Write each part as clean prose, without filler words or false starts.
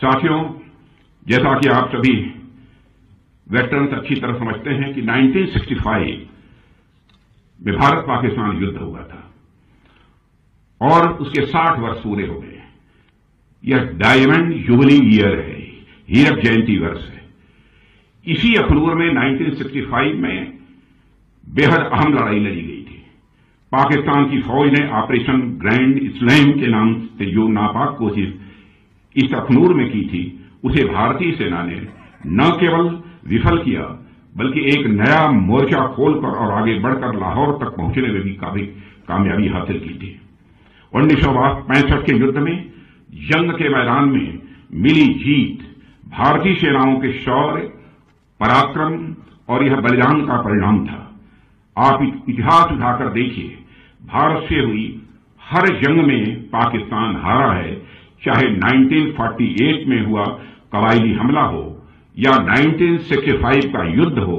साथियों, जैसा कि आप सभी वेटरन्स अच्छी तरह समझते हैं कि 1965 में भारत पाकिस्तान युद्ध हुआ था और उसके 60 वर्ष पूरे हो गए। यह डायमंड जुबली ईयर है, हीरक जयंती वर्ष है। इसी अक्टूबर में 1965 में बेहद अहम लड़ाई लड़ी गई थी। पाकिस्तान की फौज ने ऑपरेशन ग्रैंड स्लैम के नाम से जो नापाक कोशिश इस अखनूर में की थी, उसे भारतीय सेना ने न केवल विफल किया बल्कि एक नया मोर्चा खोलकर और आगे बढ़कर लाहौर तक पहुंचने में भी काफी कामयाबी हासिल की थी। 1965 के युद्ध में जंग के मैदान में मिली जीत भारतीय सेनाओं के शौर्य, पराक्रम और यह बलिदान का परिणाम था। आप इतिहास उठाकर देखिए, भारत से हुई हर जंग में पाकिस्तान हारा है, चाहे 1948 में हुआ कबायली हमला हो या 1965 का युद्ध हो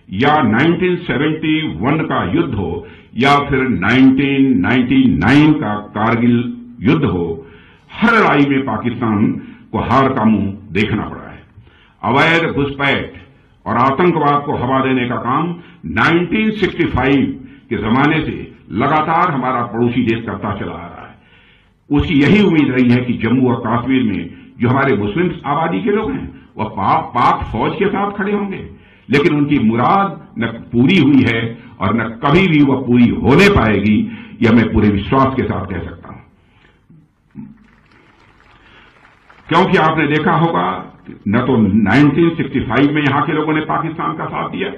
या 1971 का युद्ध हो या फिर 1999 का कारगिल युद्ध हो। हर लड़ाई में पाकिस्तान को हार का मुंह देखना पड़ा है। अवैध घुसपैठ और आतंकवाद को हवा देने का काम 1965 के जमाने से लगातार हमारा पड़ोसी देश करता चला आ रहा है। उसकी यही उम्मीद रही है कि जम्मू और कश्मीर में जो हमारे मुस्लिम आबादी के लोग हैं वह पाक फौज के साथ खड़े होंगे, लेकिन उनकी मुराद न पूरी हुई है और न कभी भी वह पूरी होने पाएगी, यह मैं पूरे विश्वास के साथ कह सकता हूं। क्योंकि आपने देखा होगा न तो 1965 में यहां के लोगों ने पाकिस्तान का साथ दिया,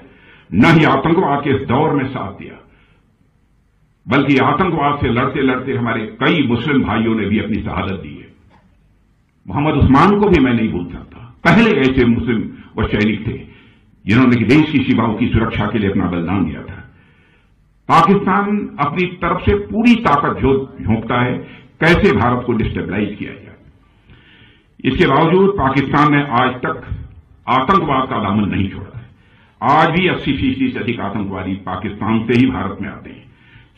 न ही आतंकवाद के इस दौर में साथ दिया, बल्कि आतंकवाद से लड़ते लड़ते हमारे कई मुस्लिम भाइयों ने भी अपनी शहादत दी है। मोहम्मद उस्मान को भी मैं नहीं भूल सकता। पहले ऐसे मुस्लिम व सैनिक थे जिन्होंने देश की सीमाओं की सुरक्षा के लिए अपना बलिदान दिया था। पाकिस्तान अपनी तरफ से पूरी ताकत झोंकता है कैसे भारत को डिस्टेबलाइज किया जाए। इसके बावजूद पाकिस्तान ने आज तक आतंकवाद का दामन नहीं छोड़ा है। आज भी 80% से अधिक आतंकवादी पाकिस्तान से ही भारत में आते हैं।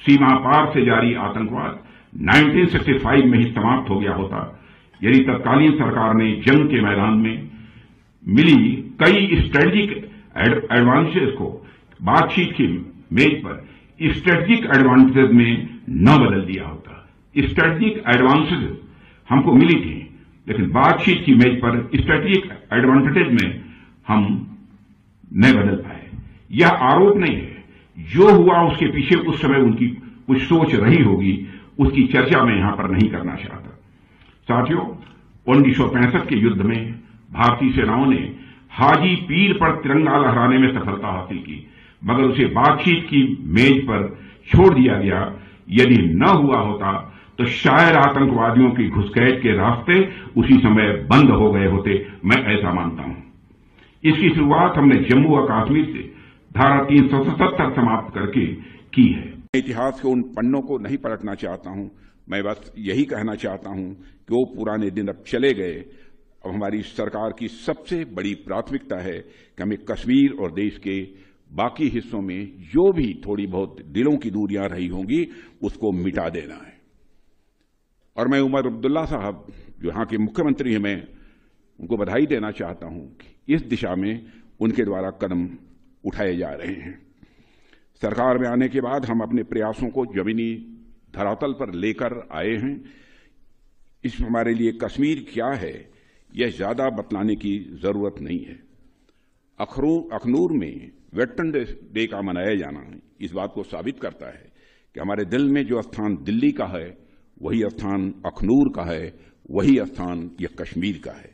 सीमा पार से जारी आतंकवाद 1965 में ही समाप्त हो गया होता यदि तत्कालीन सरकार ने जंग के मैदान में मिली कई स्ट्रेटेजिक एडवांटेज को बातचीत की मेज पर स्ट्रेटेजिक एडवांटेज में न बदल दिया होता। स्ट्रेटेजिक एडवांटेज हमको मिली थी, लेकिन बातचीत की मेज पर स्ट्रेटेजिक एडवांटेज में हम न बदल पाए। यह आरोप नहीं है, जो हुआ उसके पीछे उस समय उनकी कुछ सोच रही होगी, उसकी चर्चा मैं यहां पर नहीं करना चाहता। साथियों, 1965 के युद्ध में भारतीय सेनाओं ने हाजी पीर पर तिरंगा लहराने में सफलता हासिल की, मगर उसे बातचीत की मेज पर छोड़ दिया गया। यदि न हुआ होता तो शायद आतंकवादियों की घुसपैठ के रास्ते उसी समय बंद हो गए होते, मैं ऐसा मानता हूं। इसकी शुरुआत हमने जम्मू और कश्मीर से धारा 377 समाप्त करके की है। इतिहास के उन पन्नों को नहीं पलटना चाहता हूं, मैं बस यही कहना चाहता हूं कि वो पुराने दिन अब चले गए। अब हमारी सरकार की सबसे बड़ी प्राथमिकता है कि हमें कश्मीर और देश के बाकी हिस्सों में जो भी थोड़ी बहुत दिलों की दूरियां रही होंगी उसको मिटा देना है। और मैं उमर अब्दुल्ला साहब जो यहां के मुख्यमंत्री हैं, मैं उनको बधाई देना चाहता हूं कि इस दिशा में उनके द्वारा कदम उठाए जा रहे हैं। सरकार में आने के बाद हम अपने प्रयासों को जमीनी धरातल पर लेकर आए हैं। इस हमारे लिए कश्मीर क्या है यह ज्यादा बतलाने की जरूरत नहीं है। अखनूर में वेटरन डे का मनाया जाना इस बात को साबित करता है कि हमारे दिल में जो स्थान दिल्ली का है वही स्थान अखनूर का है, वही स्थान यह कश्मीर का है।